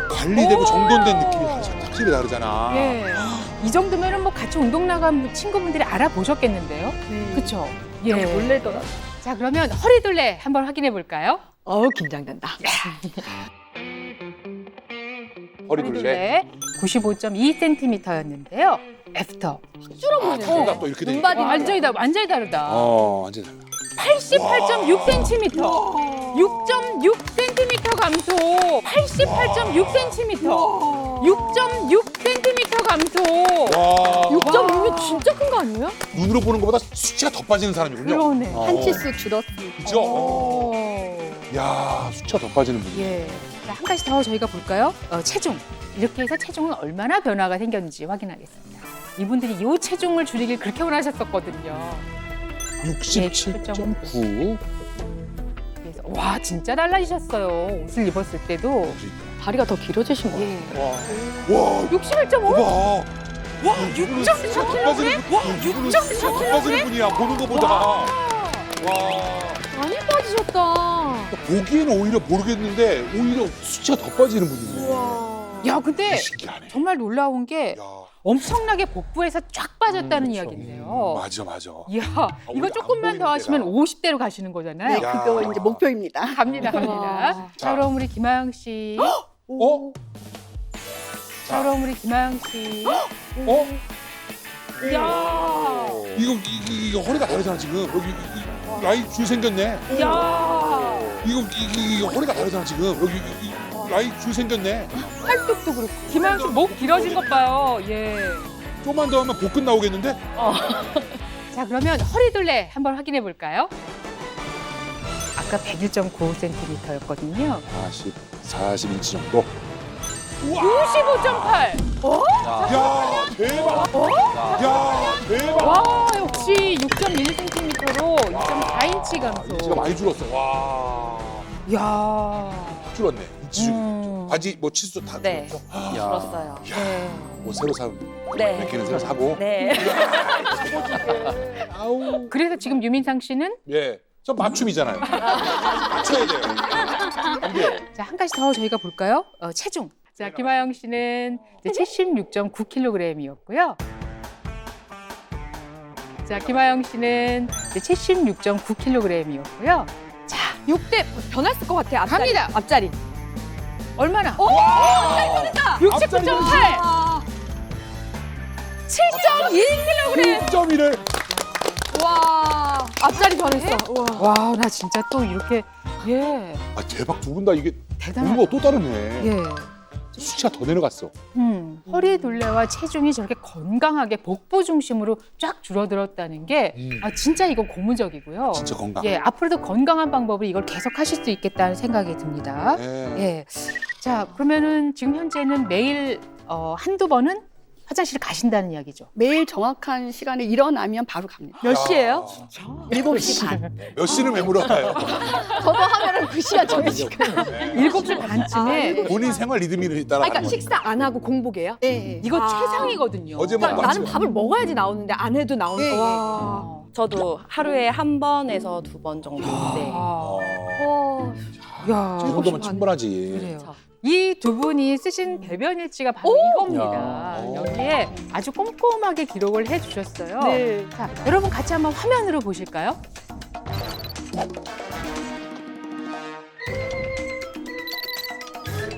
관리되고 정돈된 느낌이 확실히 다르잖아. 예. 이 정도면은 뭐 같이 운동 나간 친구분들이 알아보셨겠는데요? 그렇죠? 예. 놀래더라고요. 자, 그러면 허리둘레 한번 확인해 볼까요? 긴장된다. 허리둘레. 95.2cm였는데요. 애프터. 턱가 또 이렇게 되니까. 완전히 다르다. 완전히 달라. 88.6cm. 6.6cm 감소. 88.6cm. 6.6cm 감소. 와. 6.6이 진짜 큰 거 아니에요? 눈으로 보는 것보다 수치가 더 빠지는 사람이군요. 그러네. 한 치수 줄었습니다. 그죠? 야, 수치가 더 빠지는 분이. 예. 자, 한 가지 더 저희가 볼까요? 체중. 이렇게 해서 체중은 얼마나 변화가 생겼는지 확인하겠습니다. 이분들이 이 체중을 줄이길 그렇게 원하셨었거든요. 67.9. 그래서 와, 진짜 달라지셨어요. 옷을 입었을 때도. 다리가 더 길어지신 거 같아요. 와. 61.5? 와. 와, 6.4kg? 와, 6.4kg? 빠지는 분이야 보는 것보다. 와. 많이 빠지셨다. 보기에는 오히려 모르겠는데 오히려 수치가 더 빠지는 분이네. 야, 근데 신기하네. 정말 놀라운 게 야. 엄청나게 복부에서 쫙 빠졌다는 그렇죠. 이야기인데요. 맞아, 맞아. 이야, 우리 이거 안 조금만 더 보이는 하시면 데가. 50대로 가시는 거잖아요. 네, 그거 이제 목표입니다. 갑니다. 자, 그럼 우리 김하영 씨. 어? 자, 그럼 우리 김하영 씨. 어? 야, 이거 허리가 다르잖아 지금. 여기 라인 줄 생겼네. 야, 이거 허리가 다르잖아 지금. 여기 라인 줄 생겼네. 팔뚝도 그렇고. 김하영 씨 목 길어진 것 봐요. 예. 좀만 더 하면 복근 나오겠는데? 자, 그러면 허리둘레 한번 확인해 볼까요? 아까 101.9cm였거든요. 40인치 정도. 55.8. 야 대박. 야 대박. 와, 역시 6.1cm로 2.4인치 감소. 인치가 많이 줄었어. 와. 야. 줄었네. 인치 줄. 음. 바지 뭐 치수 다 네. 줄었죠? 들었어요. 네. 뭐 새로 산 네. 몇 개는 새로 사고. 네. 아우. 그래서 지금 유민상 씨는 예. 저 맞춤이잖아요. 맞춰야 돼요. 안 돼요. 자, 한 가지 더 저희가 볼까요? 체중. 자, 김하영 씨는 76.9kg이었고요. 자, 김하영 씨는 76.9kg이었고요. 자, 6대 변했을 것 같아. 앞자리. 갑니다. 앞자리. 얼마나? 오! 69.8. 7.2kg. 1.1을 와, 앞자리 변했어. 우와. 와, 나 진짜 또 이렇게 예, 아 대박 두 분 다 이게 대단하다. 우리가 또 다르네. 예. 수치가 더 내려갔어. 허리 둘레와 체중이 저렇게 건강하게 복부 중심으로 쫙 줄어들었다는 게 진짜 이거 고무적이고요. 진짜 건강. 예, 앞으로도 건강한 방법으로 이걸 계속 하실 수 있겠다는 생각이 듭니다. 예. 예. 자, 그러면은 지금 현재는 매일 한두 번은 화장실 가신다는 이야기죠. 매일 정확한 시간에 일어나면 바로 갑니다. 몇 시예요? 7시 반. 몇 시는 왜 물어봐요? 저도 하면은 그 시간 저희 시간. 7시 반쯤에 본인 생활 리듬이 따라. 그러니까 식사 안 하고 공복이에요? 네. 이거 아. 최상이거든요. 어제 뭐 그러니까 나는 밥을 먹어야지 나오는데 안 해도 나오니까. 네. 와. 저도 하루에 한 번에서 두 번 정도. 네. 아, 와. 야, 이 정도면 충분하지. 그래요. 이 두 분이 쓰신 배변 일지가 바로 이겁니다. 야. 여기에 아주 꼼꼼하게 기록을 해주셨어요. 네. 자, 여러분 같이 한번 화면으로 보실까요?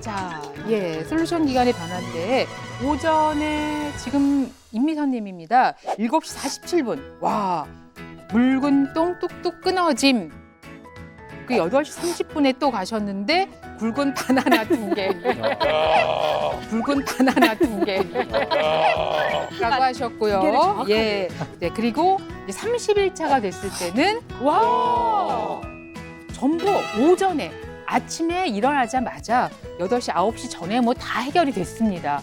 자, 예, 솔루션 기간의 변화인데 오전에 지금 임미선님입니다. 7시 47분. 와, 묽은 똥 뚝뚝 끊어짐. 그 8시 30분에 또 가셨는데 굵은 바나나 2개. 굵은 바나나 2개. 라고 하셨고요. 예. 네, 그리고 이제 30일차가 됐을 때는 와! 전부 오전에 아침에 일어나자마자 8시, 9시 전에 뭐 다 해결이 됐습니다.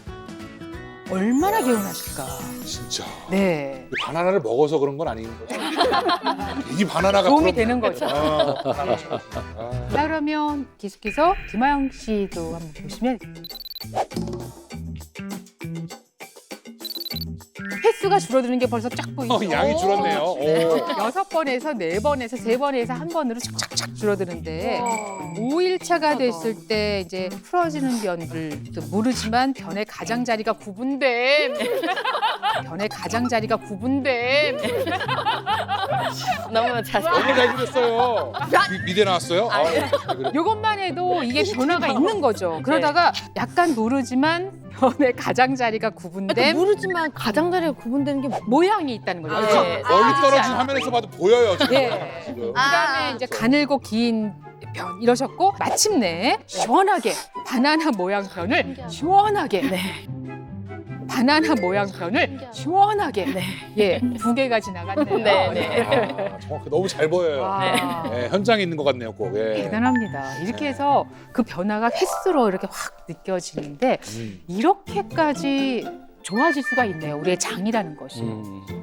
얼마나 개운하실까. 진짜. 네. 바나나를 먹어서 그런 건 아닌 거죠. 이 바나나가 도움이 부럽네. 되는 거죠. 바나나 참. 자, 그러면 계속해서 김하영 씨도 한번 보시면 횟수가 줄어드는 게 벌써 쫙 보이죠. 양이 줄었네요. 오. 6번에서 4번에서 3번에서 1번으로 착착착 줄어드는데 5일차가 됐을 때 이제 풀어지는 변을 또 모르지만 변의 가장자리가 구분됨. 변의 가장자리가 구분됨. 너무 자세. 너무 잘 그렸어요. 미대 나왔어요? 아, 그래. 이것만 해도 이게 변화가 있는 거죠. 그러다가 약간 모르지만 변의 가장자리가 구분됨. 모르지만 가장자리가 구분되는 게 모양이 있다는 거죠. 네. 그렇죠? 멀리 떨어진 화면에서 봐도 보여요. 지금. 예. 지금. 그다음에 이제 가늘고 긴 변 이러셨고 마침내 시원하게 바나나 모양 변을 시원하게 바나나 모양 변을 시원하게 예, 2개가 지나갔네요. 네, 네. 아, 정확히 너무 잘 보여요. 와, 예, 현장에 있는 것 같네요, 꼭. 예. 대단합니다. 이렇게 해서 그 변화가 횟수로 이렇게 확 느껴지는데 이렇게까지 좋아질 수가 있네요. 우리의 장이라는 것이.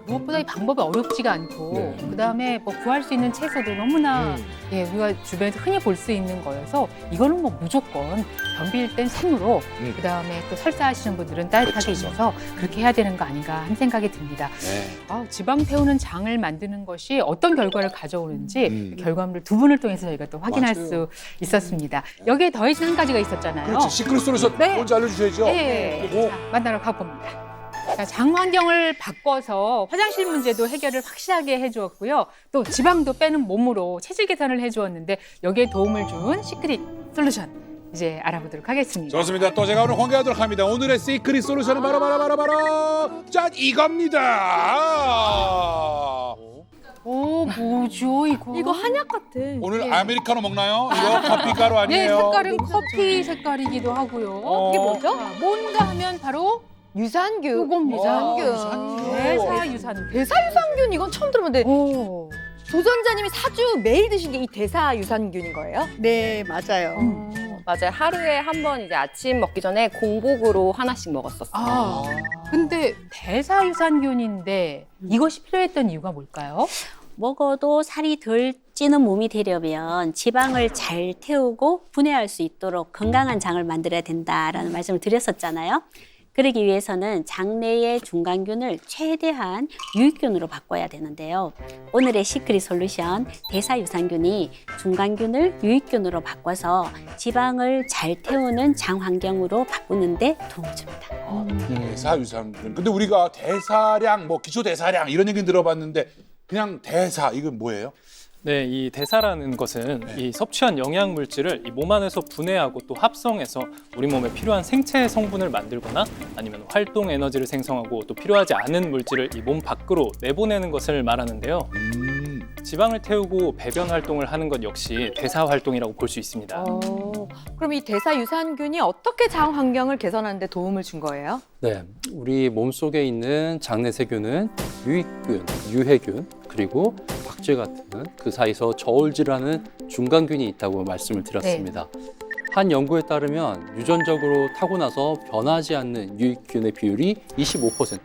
무엇보다 이 방법이 어렵지가 않고 네. 그다음에 뭐 구할 수 있는 채소도 너무나 예, 우리가 주변에서 흔히 볼 수 있는 거여서 이거는 뭐 무조건 변비일 땐 생으로 그다음에 또 설사하시는 분들은 따뜻하게 그렇죠. 익혀서 그렇게 해야 되는 거 아닌가 하는 생각이 듭니다. 네. 지방 태우는 장을 만드는 것이 어떤 결과를 가져오는지 그 결과물을 두 분을 통해서 저희가 또 확인할 맞아요. 수 있었습니다. 여기에 더해진 한 가지가 있었잖아요. 그렇죠. 시크릿 소리에서 네. 먼저 알려주셔야죠. 예, 오. 자, 만나러 가봅니다. 자, 장 환경을 바꿔서 화장실 문제도 해결을 확실하게 해주었고요. 또 지방도 빼는 몸으로 체질 개선을 해주었는데 여기에 도움을 준 시크릿 솔루션 이제 알아보도록 하겠습니다. 좋습니다. 또 제가 오늘 공개하도록 합니다. 오늘의 시크릿 솔루션은 바로 짠 이겁니다. 오, 뭐죠 이거? 이거 한약 같아. 오늘 아메리카노 먹나요? 이거 커피 가루 네, 아니에요? 색깔은 커피 색깔이기도 하고요. 이게 뭐죠? 자, 뭔가 하면 바로 유산균. 이겁니다. 유산균. 대사 유산균. 대사유산균 이건 처음 들어봤는데 오. 도전자님이 사주 매일 드신 게 이 대사유산균인 거예요? 네, 맞아요. 맞아요. 하루에 한 번 이제 아침 먹기 전에 공복으로 하나씩 먹었었어요. 아, 근데 대사 유산균인데 이것이 필요했던 이유가 뭘까요? 먹어도 살이 덜 찌는 몸이 되려면 지방을 잘 태우고 분해할 수 있도록 건강한 장을 만들어야 된다라는 말씀을 드렸었잖아요. 그러기 위해서는 장내의 중간균을 최대한 유익균으로 바꿔야 되는데요. 오늘의 시크릿 솔루션 대사유산균이 중간균을 유익균으로 바꿔서 지방을 잘 태우는 장 환경으로 바꾸는데 도움을 줍니다. 대사유산균. 근데 우리가 대사량, 뭐 기초 대사량 이런 얘기 들어봤는데 그냥 대사 이건 뭐예요? 네, 이 대사라는 것은 이 섭취한 영양 물질을 이 몸 안에서 분해하고 또 합성해서 우리 몸에 필요한 생체 성분을 만들거나 아니면 활동 에너지를 생성하고 또 필요하지 않은 물질을 이 몸 밖으로 내보내는 것을 말하는데요. 지방을 태우고 배변 활동을 하는 것 역시 대사 활동이라고 볼 수 있습니다. 그럼 이 대사유산균이 어떻게 장 환경을 개선하는 데 도움을 준 거예요? 네, 우리 몸속에 있는 장내 세균은 유익균, 유해균, 그리고 박쥐 같은 그 사이에서 저울질하는 중간균이 있다고 말씀을 드렸습니다. 한 연구에 따르면 유전적으로 타고나서 변하지 않는 유익균의 비율이 25%,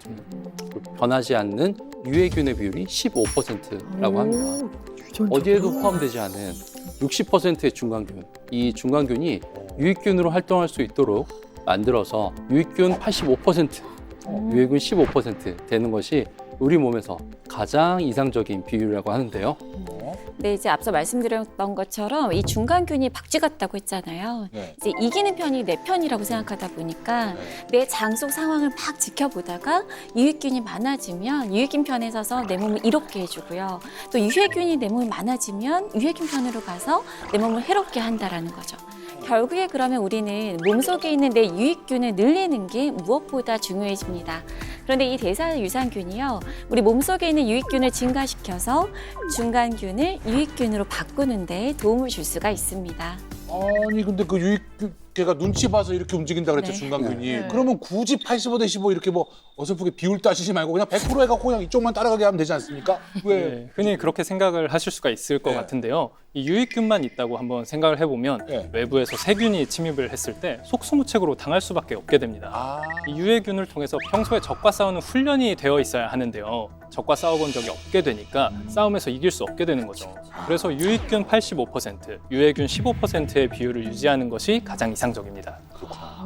변하지 않는 유해균의 비율이 15%라고 합니다. 어디에도 포함되지 않은 60%의 중간균, 이 중간균이 유익균으로 활동할 수 있도록 만들어서 유익균 85%, 유해균 15% 되는 것이 우리 몸에서 가장 이상적인 비율이라고 하는데요. 네, 이제 앞서 말씀드렸던 것처럼 이 중간균이 박쥐 같다고 했잖아요. 네. 이제 이기는 편이 내 편이라고 생각하다 보니까 내 장 속 상황을 막 지켜보다가 유익균이 많아지면 유익균 편에 서서 내 몸을 이롭게 해주고요. 또 유해균이 내 몸에 많아지면 유해균 편으로 가서 내 몸을 해롭게 한다라는 거죠. 결국에 그러면 우리는 몸속에 있는 내 유익균을 늘리는 게 무엇보다 중요해집니다. 그런데 이 대사유산균이요, 우리 몸속에 있는 유익균을 증가시켜서 중간균을 유익균으로 바꾸는 데 도움을 줄 수가 있습니다. 아니 근데 그 유익균 걔가 눈치 봐서 이렇게 움직인다 그랬죠, 네. 중간균이. 그러면 굳이 85대 15 이렇게 뭐 어설프게 비율 따지지 말고 그냥 100% 해갖고 그냥 이쪽만 따라가게 하면 되지 않습니까? 왜? 네, 흔히 그렇게 생각을 하실 수가 있을 것 네. 같은데요. 이 유익균만 있다고 한번 생각을 해보면 네. 외부에서 세균이 침입을 했을 때 속수무책으로 당할 수밖에 없게 됩니다. 아, 이 유해균을 통해서 평소에 적과 싸우는 훈련이 되어 있어야 하는데요. 적과 싸워본 적이 없게 되니까 싸움에서 이길 수 없게 되는 거죠. 그래서 유익균 85%, 유해균 15%의 비율을 유지하는 것이 가장 이상적입니다.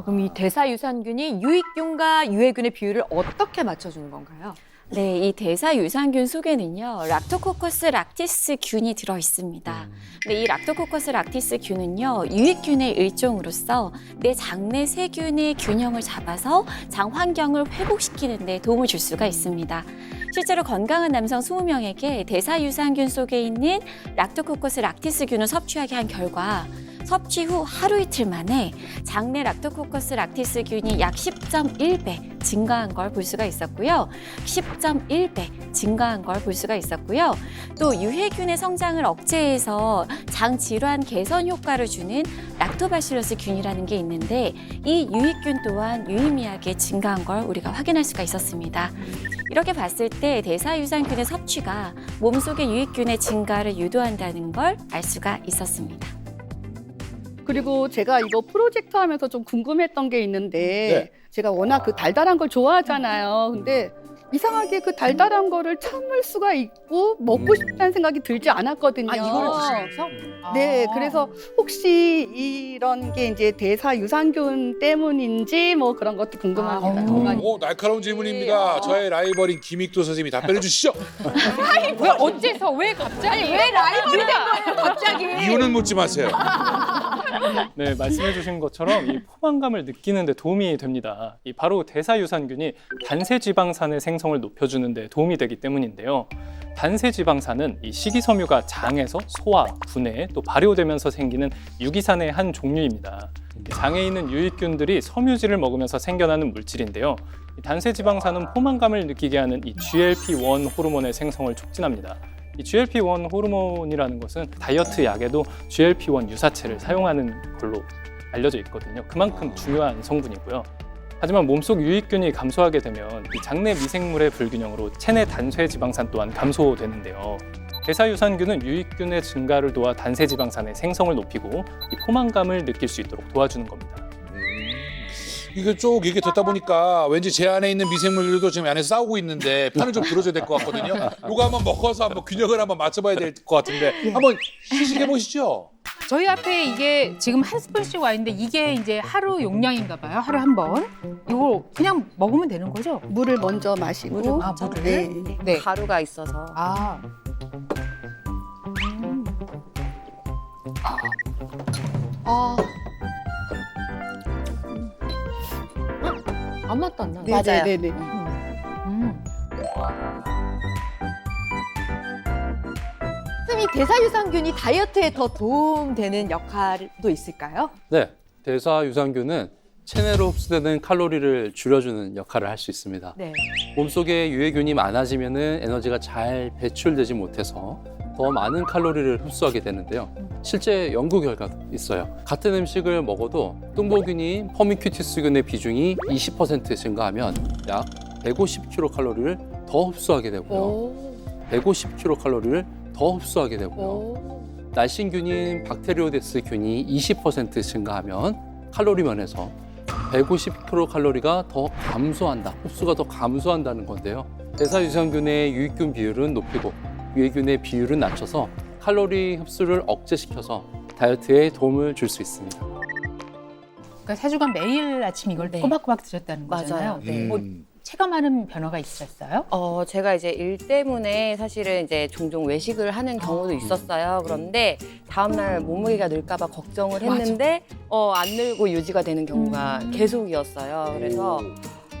그럼 이 대사유산균이 유익균과 유해균의 비율을 어떻게 맞춰주는 건가요? 네, 이 대사유산균 속에는요, 락토코커스 락티스 균이 들어 있습니다. 근데 이 락토코커스 락티스 균은요, 유익균의 일종으로서 내 장내 세균의 균형을 잡아서 장 환경을 회복시키는 데 도움을 줄 수가 있습니다. 실제로 건강한 남성 20명에게 대사유산균 속에 있는 락토코커스 락티스 균을 섭취하게 한 결과 섭취 후 하루 이틀 만에 장내 락토코커스 락티스 균이 약 10.1배 증가한 걸 볼 수가 있었고요. 10.1배 증가한 걸 볼 수가 있었고요. 또 유해균의 성장을 억제해서 장 질환 개선 효과를 주는 락토바실러스 균이라는 게 있는데 이 유익균 또한 유의미하게 증가한 걸 우리가 확인할 수가 있었습니다. 이렇게 봤을 때 대사유산균의 섭취가 몸속의 유익균의 증가를 유도한다는 걸 알 수가 있었습니다. 그리고 제가 이거 프로젝트 하면서 좀 궁금했던 게 있는데 제가 워낙 그 달달한 걸 좋아하잖아요. 근데 이상하게 그 달달한 거를 참을 수가 있고 먹고 싶다는 생각이 들지 않았거든요. 이걸 드시면서? 네, 그래서 혹시 이런 게 이제 대사유산균 때문인지 뭐 그런 것도 궁금합니다. 오, 날카로운 질문입니다. 저의 라이벌인 김익도 선생님이 답변해 주시죠. 왜 어째서 왜 갑자기 왜 라이벌이 된 거예요, 갑자기? 이유는 묻지 마세요. 네, 말씀해주신 것처럼 이 포만감을 느끼는 데 도움이 됩니다. 이 바로 대사유산균이 단세지방산의 생성을 높여주는 데 도움이 되기 때문인데요. 단세지방산은 이 식이섬유가 장에서 소화, 분해, 또 발효되면서 생기는 유기산의 한 종류입니다. 장에 있는 유익균들이 섬유질을 먹으면서 생겨나는 물질인데요. 이 단세지방산은 포만감을 느끼게 하는 이 GLP-1 호르몬의 생성을 촉진합니다. 이 GLP-1 호르몬이라는 것은 다이어트 약에도 GLP-1 유사체를 사용하는 걸로 알려져 있거든요. 그만큼 중요한 성분이고요. 하지만 몸속 유익균이 감소하게 되면 이 장내 미생물의 불균형으로 체내 단쇄지방산 또한 감소되는데요. 대사유산균은 유익균의 증가를 도와 단세지방산의 생성을 높이고 이 포만감을 느낄 수 있도록 도와주는 겁니다. 이거 쭉 얘기 듣다 보니까 왠지 제 안에 있는 미생물들도 지금 안에 싸우고 있는데 편을 좀 들어줘야 될 것 같거든요. 이거 한번 먹어서 한번 균형을 한번 맞춰봐야 될 것 같은데 한번 시식해 보시죠. 저희 앞에 이게 지금 한 스푼씩 와 있는데 이게 이제 하루 용량인가 봐요. 하루 한 번. 이거 그냥 먹으면 되는 거죠? 물을 먼저 마시고. 물을? 네. 네. 가루가 있어서. 아. 아무 맛도 안 나. 네, 맞아요. 네, 네, 네. 선생님, 대사유산균이 다이어트에 더 도움되는 역할도 있을까요? 네, 대사유산균은 체내로 흡수되는 칼로리를 줄여주는 역할을 할 수 있습니다. 네. 몸속에 유해균이 많아지면 에너지가 잘 배출되지 못해서 더 많은 칼로리를 흡수하게 되는데요. 실제 연구 결과도 있어요. 같은 음식을 먹어도 뚱보균이 퍼미큐티스균의 비중이 20% 증가하면 약 150kcal를 더 흡수하게 되고요. 150kcal를 더 흡수하게 되고요. 날씬균인 박테리오데스균이 20% 증가하면 칼로리 면에서 150kcal가 더 감소한다. 흡수가 더 감소한다는 건데요. 대사유산균의 유익균 비율은 높이고 유해균의 비율은 낮춰서 칼로리 흡수를 억제시켜서 다이어트에 도움을 줄 수 있습니다. 그러니까 4주간 매일 아침 이걸 네. 꼬박꼬박 드셨다는 거잖아요. 맞아요. 네. 뭐 체감하는 변화가 있으셨어요? 제가 이제 일 때문에 사실은 이제 종종 외식을 하는 경우도 있었어요. 그런데 다음날 몸무게가 늘까봐 걱정을 했는데 안 늘고 유지가 되는 경우가 계속이었어요. 그래서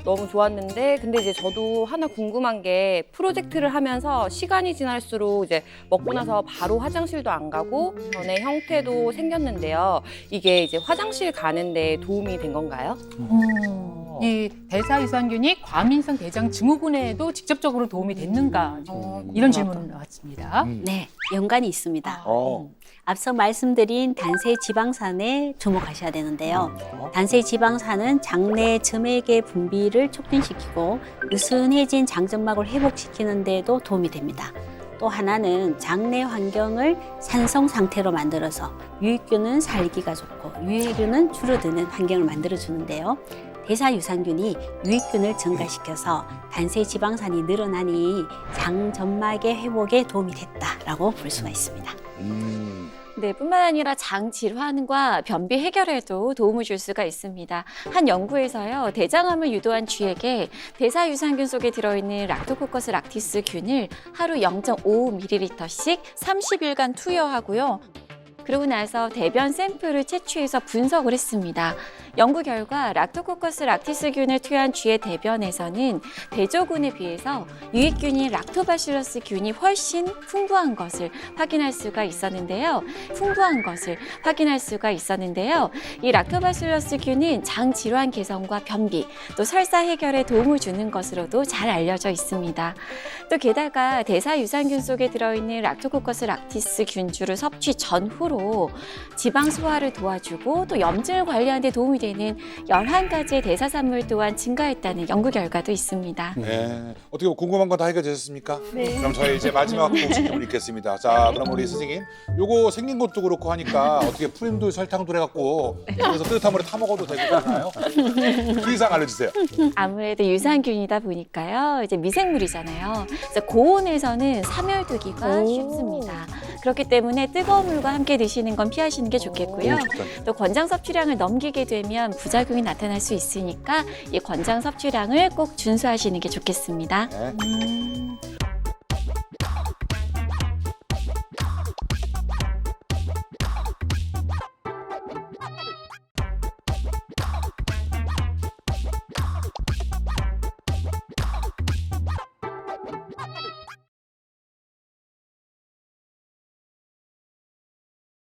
너무 좋았는데 근데 이제 저도 하나 궁금한 게 프로젝트를 하면서 시간이 지날수록 이제 먹고 나서 바로 화장실도 안 가고 전에 형태도 생겼는데요. 이게 이제 화장실 가는데 도움이 된 건가요? 이 대사유산균이 과민성 대장 증후군에도 직접적으로 도움이 됐는가? 이런 질문이 나왔습니다. 네, 연관이 있습니다. 앞서 말씀드린 단세지방산에 주목하셔야 되는데요. 단세지방산은 장내 점액의 분비를 촉진시키고 느슨해진 장점막을 회복시키는 데도 도움이 됩니다. 또 하나는 장내 환경을 산성 상태로 만들어서 유익균은 살기가 좋고 유해균은 줄어드는 환경을 만들어주는데요. 대사유산균이 유익균을 증가시켜서 단세지방산이 늘어나니 장점막의 회복에 도움이 됐다라고 볼 수가 있습니다. 네, 뿐만 아니라 장 질환과 변비 해결에도 도움을 줄 수가 있습니다. 한 연구에서요, 대장암을 유도한 쥐에게 대사유산균 속에 들어있는 락토코커스 락티스균을 하루 0.5ml씩 30일간 투여하고요. 그러고 나서 대변 샘플을 채취해서 분석을 했습니다. 연구 결과 락토코커스 락티스균을 투여한 쥐의 대변에서는 대조군에 비해서 유익균인 락토바실러스균이 훨씬 풍부한 것을 확인할 수가 있었는데요. 이 락토바실러스균은 장 질환 개선과 변비, 또 설사 해결에 도움을 주는 것으로도 잘 알려져 있습니다. 또 게다가 대사유산균 속에 들어있는 락토코커스 락티스균주를 섭취 전후로 지방 소화를 도와주고 또 염증을 관리하는 데 도움이 되는 11가지의 대사산물 또한 증가했다는 연구 결과도 있습니다. 네. 어떻게 궁금한 건 다 해결되셨습니까? 네. 그럼 저희 이제 마지막 공식점을 읽겠습니다. 자, 그럼 우리 선생님, 요거 생긴 것도 그렇고 하니까 어떻게 프림도 설탕도 해갖고 그래서 뜨뜻한 물에 타 먹어도 되고 그러나요? 그 이상 알려주세요. 아무래도 유산균이다 보니까요. 이제 미생물이잖아요. 그래서 고온에서는 사멸두기가 쉽습니다. 그렇기 때문에 뜨거운 물과 함께 드시는 건 피하시는 게 좋겠고요. 또 권장 섭취량을 넘기게 되면 부작용이 나타날 수 있으니까 이 권장 섭취량을 꼭 준수하시는 게 좋겠습니다. 네.